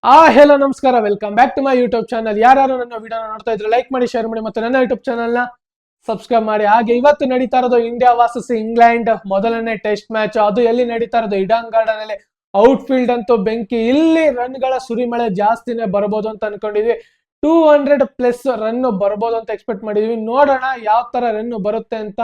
Hello ನಮಸ್ಕಾರ, welcome back to my YouTube channel. ಯಾರು ನನ್ನ ವಿಡಿಯೋನ ನೋಡ್ತಾ ಇದ್ರೆ ಲೈಕ್ ಮಾಡಿ, ಶೇರ್ ಮಾಡಿ, ಮತ್ತು ನನ್ನ ಯೂಟ್ಯೂಬ್ ಚಾನಲ್ ನ ಸಬ್ಸ್ಕ್ರೈಬ್ ಮಾಡಿ. ಹಾಗೆ ಇವತ್ತು ನಡೀತಾ ಇರೋದು ಇಂಡಿಯಾ ವರ್ಸಸ್ ಇಂಗ್ಲೆಂಡ್ ಮೊದಲನೇ ಟೆಸ್ಟ್ ಮ್ಯಾಚ್. ಅದು ಎಲ್ಲಿ ನಡೀತಾ ಇರೋದು? ಇಡನ್ ಗಾರ್ಡನ್ ಅಲ್ಲಿ. ಔಟ್ ಫೀಲ್ಡ್ ಅಂತೂ ಬೆಂಕಿ. ಇಲ್ಲಿ ರನ್ ಗಳ ಸುರಿಮಳೆ ಜಾಸ್ತಿನೇ ಬರ್ಬೋದು ಅಂತ ಅನ್ಕೊಂಡಿದ್ವಿ. 200+ ರನ್ ಬರ್ಬೋದು ಅಂತ ಎಕ್ಸ್ಪೆಕ್ಟ್ ಮಾಡಿದ್ವಿ. ನೋಡೋಣ ಯಾವ ತರ ರನ್ ಬರುತ್ತೆ ಅಂತ.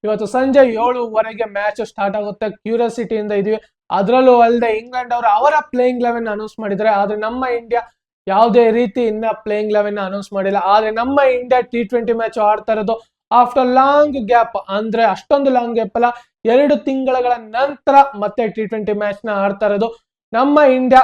ಇವತ್ತು ಸಂಜೆ 7:15 ಮ್ಯಾಚ್ ಸ್ಟಾರ್ಟ್ ಆಗುತ್ತೆ. ಕ್ಯೂರಿಯಾಸಿಟಿಯಿಂದ ಇದೀವಿ. ಅದರಲ್ಲೂ ಅಲ್ಲದೆ ಇಂಗ್ಲೆಂಡ್ ಅವರು ಅವರ ಪ್ಲೇಯಿಂಗ್ 11 ಅನೌನ್ಸ್ ಮಾಡಿದ್ದಾರೆ. ಆದ್ರೆ ನಮ್ಮ ಇಂಡಿಯಾ ಯಾವುದೇ ರೀತಿ ಇನ್ನ ಪ್ಲೇಯಿಂಗ್ 11 ಅನೌನ್ಸ್ ಮಾಡಿಲ್ಲ. ಆದ್ರೆ ನಮ್ಮ ಇಂಡಿಯಾ T20 ಮ್ಯಾಚ್ ಆಡ್ತಾ ಇರೋದು ಆಫ್ಟರ್ ಲಾಂಗ್ ಗ್ಯಾಪ್. ಅಂದ್ರೆ ಅಷ್ಟೊಂದು ಲಾಂಗ್ ಗ್ಯಾಪ್ ಅಲ್ಲ, 2 ತಿಂಗಳ ನಂತರ ಮತ್ತೆ T20 ಮ್ಯಾಚ್ ನ ಆಡ್ತಾ ಇರೋದು. ನಮ್ಮ ಇಂಡಿಯಾ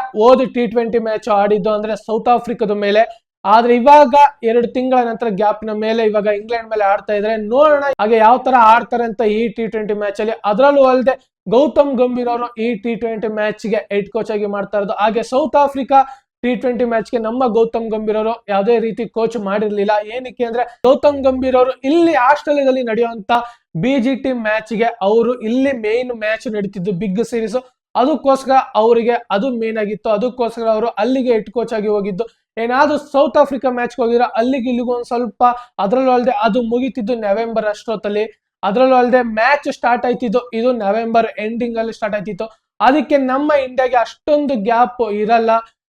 T20 ಮ್ಯಾಚ್ ಆಡಿದ್ದು ಅಂದ್ರೆ ಸೌತ್ ಆಫ್ರಿಕಾದ ಮೇಲೆ. ಆದ್ರೆ ಇವಾಗ 2 ತಿಂಗಳ ನಂತರ ಗ್ಯಾಪ್ ನ ಮೇಲೆ ಇವಾಗ ಇಂಗ್ಲೆಂಡ್ ಮೇಲೆ ಆಡ್ತಾ ಇದ್ರೆ ನೋಡೋಣ ಹಾಗೆ ಯಾವ ತರ ಆಡ್ತಾರೆ ಅಂತ ಈ T20 ಮ್ಯಾಚ್ ಅಲ್ಲಿ. ಅದರಲ್ಲೂ ಅಲ್ಲದೆ ಗೌತಮ್ ಗಂಭೀರ್ ಅವರು ಈ T20 ಮ್ಯಾಚ್ ಗೆ ಹೆಡ್ ಕೋಚ್ ಆಗಿ ಮಾಡ್ತಾ ಇರೋದು. ಹಾಗೆ ಸೌತ್ ಆಫ್ರಿಕಾ T20 ಮ್ಯಾಚ್ ಗೆ ನಮ್ಮ ಗೌತಮ್ ಗಂಭೀರ್ ಅವರು ಯಾವುದೇ ರೀತಿ ಕೋಚ್ ಮಾಡಿರ್ಲಿಲ್ಲ. ಏನಕ್ಕೆ ಅಂದ್ರೆ ಗೌತಮ್ ಗಂಭೀರ್ ಅವರು ಇಲ್ಲಿ ಆಸ್ಟ್ರೇಲಿಯಾದಲ್ಲಿ ನಡೆಯುವಂತ BGT ಮ್ಯಾಚ್ ಗೆ ಅವರು ಇಲ್ಲಿ ಮೇನ್ ಮ್ಯಾಚ್ ನಡೀತಿದ್ದು, ಬಿಗ್ ಸೀರೀಸ್. ಅದಕ್ಕೋಸ್ಕರ ಅವರಿಗೆ ಅದು ಮೇನ್ ಆಗಿತ್ತು. ಅದಕ್ಕೋಸ್ಕರ ಅವರು ಅಲ್ಲಿಗೆ ಹೆಡ್ ಕೋಚ್ ಆಗಿ ಹೋಗಿದ್ದು. ಏನಾದ್ರು ಸೌತ್ ಆಫ್ರಿಕಾ ಮ್ಯಾಚ್ ಹೋಗಿದ್ರೆ ಅಲ್ಲಿಗೆ ಇಲ್ಲಿಗೂ ಒಂದ್ ಸ್ವಲ್ಪ, ಅದರಲ್ಲೂ ಅಲ್ಲದೆ ಅದು ಮುಗಿತಿದ್ದು ನವೆಂಬರ್ ಅಷ್ಟೊತ್ತಲ್ಲಿ. ಅದರಲ್ಲೂ ಅಲ್ಲದೆ ಮ್ಯಾಚ್ ಸ್ಟಾರ್ಟ್ ಆಯ್ತಿದ್ದು ಇದು ನವೆಂಬರ್ ಎಂಡಿಂಗ್ ಅಲ್ಲಿ ಸ್ಟಾರ್ಟ್ ಆಯ್ತಿತ್ತು. ಅದಕ್ಕೆ ನಮ್ಮ ಇಂಡಿಯಾಗೆ ಅಷ್ಟೊಂದು ಗ್ಯಾಪ್ ಇರಲ್ಲ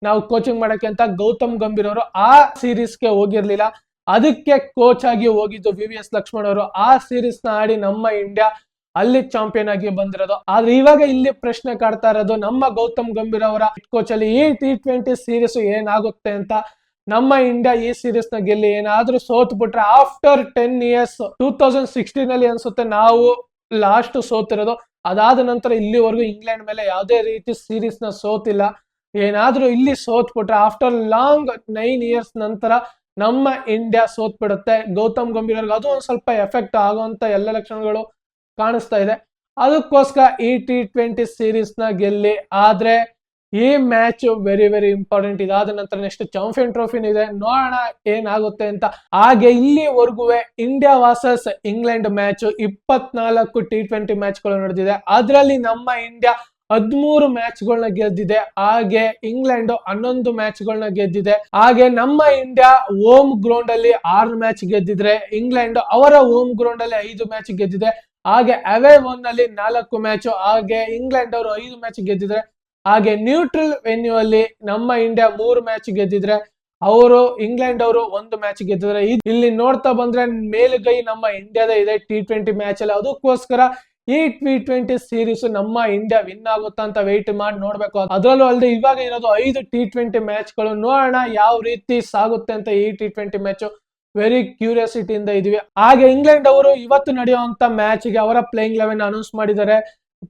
ನಾವು ಕೋಚಿಂಗ್ ಮಾಡಕ್ಕೆ ಅಂತ ಗೌತಮ್ ಗಂಭೀರ್ ಅವರು ಆ ಸೀರೀಸ್ಗೆ ಹೋಗಿರ್ಲಿಲ್ಲ. ಅದಕ್ಕೆ ಕೋಚ್ ಆಗಿ ಹೋಗಿದ್ದು VVS ಲಕ್ಷ್ಮಣ್ ಅವರು. ಆ ಸೀರೀಸ್ ನ ಆಡಿ ನಮ್ಮ ಇಂಡಿಯಾ ಅಲ್ಲಿ ಚಾಂಪಿಯನ್ ಆಗಿ ಬಂದಿರೋದು. ಆದ್ರೆ ಇವಾಗ ಇಲ್ಲಿ ಪ್ರಶ್ನೆ ಕಾಡ್ತಾ ಇರೋದು ನಮ್ಮ ಗೌತಮ್ ಗಂಭೀರ್ ಅವರ ಕೋಚ್ ಅಲ್ಲಿ ಈ T20 ಸೀರೀಸ್ ಏನಾಗುತ್ತೆ ಅಂತ. ನಮ್ಮ ಇಂಡಿಯಾ ಈ ಸೀರೀಸ್ ನ ಗೆಲ್ಲಿ ಏನಾದ್ರೂ ಸೋತ್ ಬಿಟ್ರೆ ಆಫ್ಟರ್ 10 ಇಯರ್ಸ್ 2016 ಅಲ್ಲಿ ಅನ್ಸುತ್ತೆ ನಾವು ಲಾಸ್ಟ್ ಸೋತಿರೋದು. ಅದಾದ ನಂತರ ಇಲ್ಲಿವರೆಗೂ ಇಂಗ್ಲೆಂಡ್ ಮೇಲೆ ಯಾವುದೇ ರೀತಿ ಸೀರೀಸ್ ನ ಸೋತಿಲ್ಲ. ಏನಾದ್ರೂ ಇಲ್ಲಿ ಸೋತ್ ಬಿಟ್ರೆ ಆಫ್ಟರ್ ಲಾಂಗ್ 9 ಇಯರ್ಸ್ ನಂತರ ನಮ್ಮ ಇಂಡಿಯಾ ಸೋತ್ ಬಿಡುತ್ತೆ. ಗೌತಮ್ ಗಂಭೀರ್ ಅವ್ರಿಗೆ ಅದು ಒಂದ್ ಸ್ವಲ್ಪ ಎಫೆಕ್ಟ್ ಆಗುವಂತ ಎಲ್ಲ ಲಕ್ಷಣಗಳು ಕಾಣಿಸ್ತಾ ಇದೆ. ಅದಕ್ಕೋಸ್ಕರ ಈ T20 ಸೀರೀಸ್ ನ ಗೆಲ್ಲಿ. ಆದ್ರೆ ಈ ಮ್ಯಾಚ್ ವೆರಿ ವೆರಿ ಇಂಪಾರ್ಟೆಂಟ್. ಇದಾದ ನಂತರ ನೆಕ್ಸ್ಟ್ ಚಾಂಪಿಯನ್ ಟ್ರೋಫಿನ್ ಇದೆ, ನೋಡೋಣ ಏನಾಗುತ್ತೆ ಅಂತ. ಹಾಗೆ ಇಲ್ಲಿವರೆಗೂ India versus England match 24 T20 match ಗಳು ನಡೆದಿದೆ. ಅದರಲ್ಲಿ ನಮ್ಮ ಇಂಡಿಯಾ 13 ಮ್ಯಾಚ್ ಗಳನ್ನ ಗೆದ್ದಿದೆ. ಹಾಗೆ ಇಂಗ್ಲೆಂಡ್ 11 ಮ್ಯಾಚ್ ಗಳನ್ನ ಗೆದ್ದಿದೆ. ಹಾಗೆ ನಮ್ಮ ಇಂಡಿಯಾ ಹೋಮ್ ಗ್ರೌಂಡ್ ಅಲ್ಲಿ 6 ಮ್ಯಾಚ್ ಗೆದ್ದಿದ್ರೆ ಇಂಗ್ಲೆಂಡ್ ಅವರ ಹೋಮ್ ಗ್ರೌಂಡ್ ಅಲ್ಲಿ 5 ಮ್ಯಾಚ್ ಗೆದ್ದಿದೆ. ಹಾಗೆ ಅವೇ ಒನ್ ಅಲ್ಲಿ 4 ಮ್ಯಾಚ್. ಹಾಗೆ ಇಂಗ್ಲೆಂಡ್ ಅವರು 5 ಮ್ಯಾಚ್ ಗೆದ್ದಿದ್ರೆ. ಹಾಗೆ ನ್ಯೂಟ್ರಲ್ ವೆನ್ಯೂ ಅಲ್ಲಿ ನಮ್ಮ ಇಂಡಿಯಾ 3 ಮ್ಯಾಚ್ ಗೆದ್ದಿದ್ರೆ ಅವರು ಇಂಗ್ಲೆಂಡ್ ಅವರು 1 ಮ್ಯಾಚ್ ಗೆದ್ದಿದ್ರೆ. ಇಲ್ಲಿ ನೋಡ್ತಾ ಬಂದ್ರೆ ಮೇಲುಗೈ ನಮ್ಮ ಇಂಡಿಯಾದ ಇದೆ T20 ಮ್ಯಾಚ್ ಅಲ್ಲಿ. ಅದಕ್ಕೋಸ್ಕರ ಈ T20 ಸೀರೀಸ್ ನಮ್ಮ ಇಂಡಿಯಾ ವಿನ್ ಆಗುತ್ತಾ ಅಂತ ವೆಯ್ಟ್ ಮಾಡಿ ನೋಡ್ಬೇಕು. ಅದರಲ್ಲೂ ಅಲ್ಲದೆ ಇವಾಗ ಇರೋದು 5 T20 ಮ್ಯಾಚ್ ಗಳು. ನೋಡೋಣ ಯಾವ ರೀತಿ ಸಾಗುತ್ತೆ ಅಂತ ಈ T20 ಮ್ಯಾಚ್. ವೆರಿ ಕ್ಯೂರಿಯಾಸಿಟಿ ಇಂದ ಇದೀವಿ. ಹಾಗೆ ಇಂಗ್ಲೆಂಡ್ ಅವರು ಇವತ್ತು ನಡೆಯುವಂತ ಮ್ಯಾಚ್ ಗೆ ಅವರ ಪ್ಲೇಯಿಂಗ್ 11 ಅನೌನ್ಸ್ ಮಾಡಿದ್ದಾರೆ.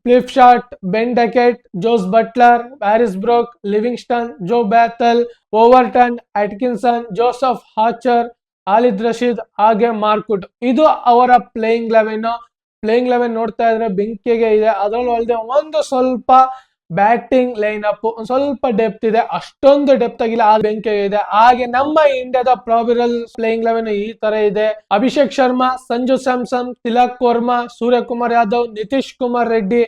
ಕ್ಲಿಫ್ ಶಾರ್ಟ್, Ben Duckett, Jos Buttler, Harry Brook, Livingstone, Joe Bethell, Overton, Atkinson, Jofra Archer, ಆಲಿದ್ ರಶೀದ್, ಹಾಗೆ ಮಾರ್ಕುಟ್. ಇದು ಅವರ ಪ್ಲೇಯಿಂಗ್ 11. ಪ್ಲೇಯಿಂಗ್ 11 ನೋಡ್ತಾ ಇದ್ರೆ ಬೆಂಕಿಗೆ ಇದೆ. ಅದರಲ್ಲೂ ಅಲ್ಲದೆ ಒಂದು ಸ್ವಲ್ಪ ಬ್ಯಾಟಿಂಗ್ ಲೈನ್ ಅಪ್ ಒಂದ್ ಸ್ವಲ್ಪ ಡೆಪ್ತ್ ಇದೆ, ಅಷ್ಟೊಂದು ಡೆಪ್ತ್ ಆಗಿಲ್ಲ, ಆ ಬೆಂಕಿಗೆ ಇದೆ. ಹಾಗೆ ನಮ್ಮ ಇಂಡಿಯಾದ ಪ್ರಾಬಿರಲ್ ಪ್ಲೇಯಿಂಗ್ 11 ಈ ತರ ಇದೆ. ಅಭಿಷೇಕ್ ಶರ್ಮಾ, ಸಂಜು ಸ್ಯಾಮ್ಸನ್, ತಿಲಕ್ ವರ್ಮಾ, ಸೂರ್ಯಕುಮಾರ್ ಯಾದವ್, ನಿತೀಶ್ ಕುಮಾರ್ ರೆಡ್ಡಿ,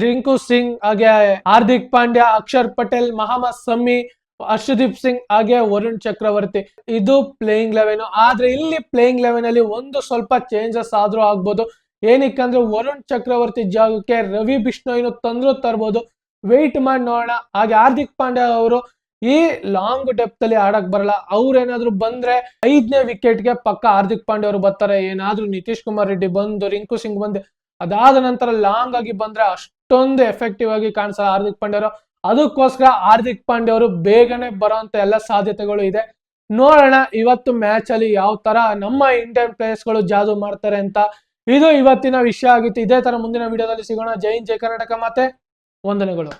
ರಿಂಕು ಸಿಂಗ್, ಹಾಗೆ ಹಾರ್ದಿಕ್ ಪಾಂಡ್ಯ, ಅಕ್ಷರ್ ಪಟೇಲ್, ಮೊಹಮ್ಮದ್ ಸಮಿ, ಹರ್ಷದೀಪ್ ಸಿಂಗ್, ಹಾಗೆ ವರುಣ್ ಚಕ್ರವರ್ತಿ. ಇದು ಪ್ಲೇಯಿಂಗ್ 11. ಆದ್ರೆ ಇಲ್ಲಿ ಪ್ಲೇಯಿಂಗ್ 11 ಅಲ್ಲಿ ಒಂದು ಸ್ವಲ್ಪ ಚೇಂಜಸ್ ಆದ್ರೂ ಆಗ್ಬೋದು. ಏನಕ್ಕಂದ್ರೆ ವರುಣ್ ಚಕ್ರವರ್ತಿ ಜಾಗಕ್ಕೆ ರವಿ ಬಿಷ್ಣೋಯ್ನು ತಂದ್ರು ತರ್ಬೋದು. ವೆಯ್ಟ್ ಮಾಡಿ ನೋಡೋಣ. ಹಾಗೆ ಹಾರ್ದಿಕ್ ಪಾಂಡ್ಯ ಅವರು ಈ ಲಾಂಗ್ ಡೆಪ್ತ್ ಅಲ್ಲಿ ಆಡಕ್ ಬರಲ್ಲ. ಅವ್ರೇನಾದ್ರು ಬಂದ್ರೆ 5ನೇ ವಿಕೆಟ್ ಗೆ ಪಕ್ಕ ಹಾರ್ದಿಕ್ ಪಾಂಡ್ಯ ಅವರು ಬರ್ತಾರೆ. ಏನಾದ್ರೂ ನಿತೀಶ್ ಕುಮಾರ್ ರೆಡ್ಡಿ ಬಂದು ರಿಂಕು ಸಿಂಗ್ ಬಂದು ಅದಾದ ನಂತರ ಲಾಂಗ್ ಆಗಿ ಬಂದ್ರೆ ಅಷ್ಟೊಂದು ಎಫೆಕ್ಟಿವ್ ಆಗಿ ಕಾಣಿಸಲ್ಲ ಹಾರ್ದಿಕ್ ಪಾಂಡ್ಯ ಅವರು. ಅದಕ್ಕೋಸ್ಕರ ಹಾರ್ದಿಕ್ ಪಾಂಡ್ಯ ಅವರು ಬೇಗನೆ ಬರೋಂತ ಎಲ್ಲ ಸಾಧ್ಯತೆಗಳು ಇದೆ. ನೋಡೋಣ ಇವತ್ತು ಮ್ಯಾಚ್ ಅಲ್ಲಿ ಯಾವ ತರ ನಮ್ಮ ಇಂಡಿಯನ್ ಪ್ಲೇಯರ್ಸ್ ಗಳು ಜಾದು ಮಾಡ್ತಾರೆ ಅಂತ. ಇದು ಇವತ್ತಿನ ವಿಷಯ ಆಗಿತ್ತು. ಇದೇ ತರ ಮುಂದಿನ ವಿಡಿಯೋದಲ್ಲಿ ಸಿಗೋಣ. ಜೈ ಹಿಂದ್, ಜೈ ಕರ್ನಾಟಕ, ಮತ್ತೆ ವಂದನೆಗಳು.